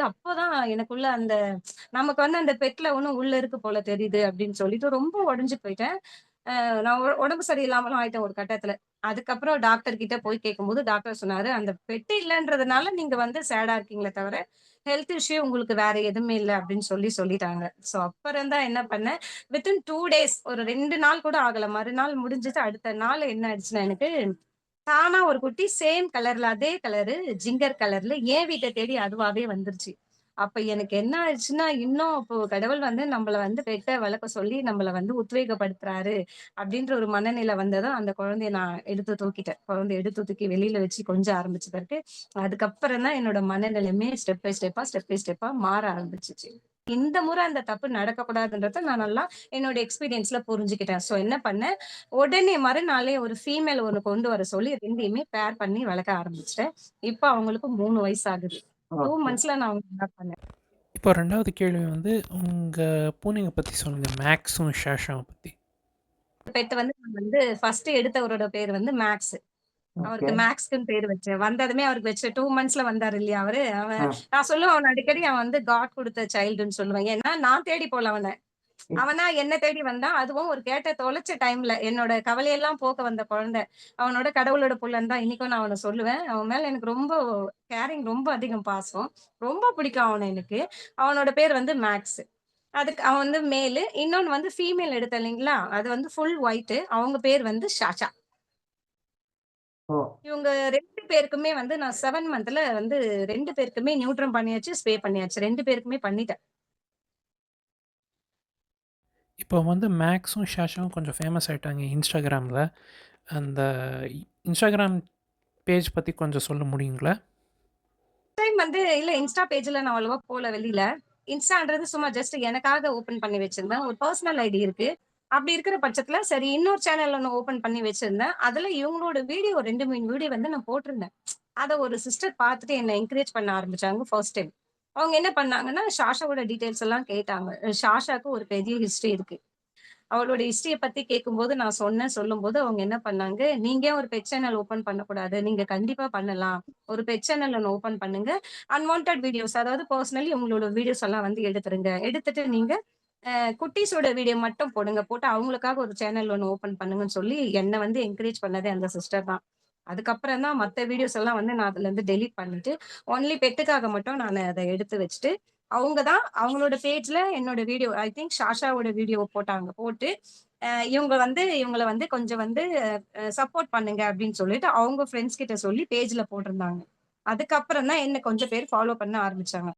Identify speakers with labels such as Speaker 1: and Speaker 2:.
Speaker 1: அப்போதான் எனக்குள்ள அந்த நமக்கு வந்து அந்த பெட்ல ஒண்ணும் உள்ள இருக்கு போல தெரியுது அப்படின்னு சொல்லிட்டு ரொம்ப உடைஞ்சு போயிட்டேன். நான் உடம்பு சரியில்லாமலும் ஆயிட்டேன் ஒரு கட்டத்துல. அதுக்கப்புறம் டாக்டர் கிட்ட போய் கேட்கும்போது, டாக்டர் சொன்னாரு, "அந்த பெட் இல்லன்றதுனால நீங்க வந்து சேடா இருக்கீங்களே தவிர, ஹெல்த் இஷ்யூ உங்களுக்கு வேற எதுவுமே இல்ல." அப்படின்னு சொல்லிட்டாங்க. ஸோ அப்புறம் தான் என்ன பண்ணேன், வித்தின் 2 டேஸ் ஒரு 2 நாள் கூட ஆகல. மறுநாள் முடிஞ்சுது. அடுத்த நாள் என்ன ஆயிடுச்சுன்னா எனக்கு, தானா ஒரு குட்டி சேம் கலர்ல அதே கலரு ஜிங்கர் கலர்ல என் வீட்ட தேடி அதுவாவே வந்துருச்சு. அப்ப எனக்கு என்ன ஆயிடுச்சுன்னா, இன்னும் அப்போ கடவுள் வந்து நம்மள வந்து பெட்ட வளர்க்க சொல்லி நம்மள வந்து உத்வேகப்படுத்துறாரு, அப்படின்ற ஒரு மனநிலை வந்ததும் அந்த குழந்தைய நான் எடுத்து தூக்கிட்டேன். குழந்தைய எடுத்து தூக்கி வெளியில வச்சு கொஞ்ச ஆரம்பிச்ச பிறகு, அதுக்கப்புறம் தான் என்னோட மனநிலைமை ஸ்டெப் பை ஸ்டெப்பா மாற ஆரம்பிச்சுச்சு. இந்த முறை அந்த தப்பு நடக்கக்கூடாதுன்றத நான் நல்லா என்னோட எக்ஸ்பீரியன்ஸ்ல புரிஞ்சுக்கிட்டேன். ஸோ என்ன பண்ணேன், உடனே மறுநாளே ஒரு ஃபீமேல் ஒண்ணு கொண்டு வர சொல்லி 2யுமே பேர் பண்ணி வளர்க்க ஆரம்பிச்சுட்டேன். இப்ப அவங்களுக்கு 3 வயசு ஆகுது. 2
Speaker 2: ஓகே.
Speaker 1: மந்த்ஸ்ல நான் அவங்கள அடாப்ட் பண்ணேன்.
Speaker 3: இப்போ 2வது கேள்வி வந்து, உங்க பூனைங்க பத்தி சொல்லுங்க. மேக்ஸும், ஷாஷாவ பத்தி.
Speaker 1: பெட் வந்து நான் வந்து ஃபர்ஸ்ட் எடுத்தவரோட பேரு வந்து மேக்ஸ்.
Speaker 2: ஓகே.
Speaker 1: அவருக்கு மேக்ஸ்க்குன்னு பேரு வச்சேன். வந்ததுமே அவருக்கு வச்சேன். 2 மந்த்ஸ்ல வந்தாரு இல்லையா அவரு.
Speaker 2: ஆ.
Speaker 1: நான் சொல்லுவேன் அவன அடிக்கடி அவன் வந்து காட் குடுத்த சைல்டுன்னு சொல்லுவேன். ஏன்னா நான் தேடி போல அவன.
Speaker 2: இப்
Speaker 1: அவனா என்ன தேடி வந்தான். அதுவும் ஒரு கேட்ட தொலைச்ச டைம்ல என்னோட கவலையெல்லாம் போக்க வந்த குழந்தை. அவனோட கடவுளோட புள்ளன்னு தான் இன்னைக்கும் நான் அவன சொல்லுவேன். அவன் மேல எனக்கு ரொம்ப கேரிங் ரொம்ப அதிகம் பாசம். ரொம்ப பிடிக்கும் அவன எனக்கு. அவனோட பேர் வந்து மேக்ஸ். அதுக்கு அவன் வந்து மேலு. இன்னொன்னு வந்து ஃபீமேல் எடுத்தேன் இல்லைங்களா? அது வந்து ஃபுல் ஒயிட்டு. அவங்க பேர் வந்து ஷாஷா.
Speaker 2: ஓ!
Speaker 1: இவங்க 2 பேருக்குமே வந்து நான் 7 மந்த்ல வந்து 2 பேருக்குமே நியூட்ரம் பண்ணியாச்சு, ஸ்ப்ரே பண்ணியாச்சு. 2 பேருக்குமே பண்ணிட்டேன்.
Speaker 3: இப்போ வந்து மேக்ஸும், ஷாஷாவும் கொஞ்சம் ஃபேமஸ் ஆயிட்டாங்க Instagramல. அந்த Instagram பேஜ் பத்தி கொஞ்சம் சொல்ல முடியுங்களா?
Speaker 1: டைம் வந்து இல்ல இன்ஸ்டா பேஜ்ல நான் அவ்வளவா போல வெளில. இன்ஸ்டான்றது சும்மா ஜஸ்ட் எனக்காக ஓப்பன் பண்ணி வச்சிருந்தேன். ஒரு பெர்சனல் ஐடி இருக்கு. அப்படி இருக்கிற பட்சத்துல சரி இன்னொரு சேனல் ஒண்ணு ஓப்பன் பண்ணி வச்சிருந்தேன். அதுல இவங்களோட வீடியோ 2, 3 வீடியோ வந்து நான் போட்டிருந்தேன். அத ஒரு சிஸ்டர் பார்த்துட்டு என்ன என்கரேஜ் பண்ண ஆரம்பிச்சாங்க ஃபர்ஸ்ட் டைம். அவங்க என்ன பண்ணாங்கன்னா, ஷாஷாவோட டீட்டெயில்ஸ் எல்லாம் கேட்டாங்க. ஷாஷாக்கு ஒரு பெரிய ஹிஸ்டரி இருக்கு. அவளோட ஹிஸ்டரிய பத்தி கேட்கும்போது நான் சொன்னேன். சொல்லும்போது அவங்க என்ன பண்ணாங்க, "நீங்க ஏன் ஒரு பெட் சேனல் ஓப்பன் பண்ணக்கூடாது? நீங்க கண்டிப்பா பண்ணலாம். ஒரு பெட் சேனல் ஒண்ணு ஓப்பன் பண்ணுங்க. அன்வான்டட் வீடியோஸ் அதாவது பெர்சனலி உங்களோட வீடியோஸ் எல்லாம் வந்து எடுத்துருங்க. எடுத்துட்டு நீங்க குட்டீஸோட வீடியோ மட்டும் போடுங்க. போட்டு அவங்களுக்காக ஒரு சேனல் ஒண்ணு ஓப்பன் பண்ணுங்கன்னு" சொல்லி என்ன வந்து என்கரேஜ் பண்ணதே அந்த சிஸ்டர் தான். அதுக்கப்புறம் தான் மத்த வீடியோஸ் எல்லாம் வந்து நான் அதுலருந்து டெலீட் பண்ணிட்டு, ஒன்லி பெட்டுக்காக மட்டும் நானு அத எடுத்து வச்சுட்டு, அவங்க தான் அவங்களோட பேஜ்ல என்னோட வீடியோ ஐ திங்க் ஷாஷாவோட வீடியோ போட்டாங்க. போட்டு இவங்க வந்து இவங்கள வந்து கொஞ்சம் வந்து சப்போர்ட் பண்ணுங்க அப்படின்னு சொல்லிட்டு அவங்க ஃப்ரெண்ட்ஸ் கிட்ட சொல்லி பேஜ்ல போட்டிருந்தாங்க. அதுக்கப்புறம் தான் என்ன கொஞ்சம் பேர் ஃபாலோ பண்ண ஆரம்பிச்சாங்க.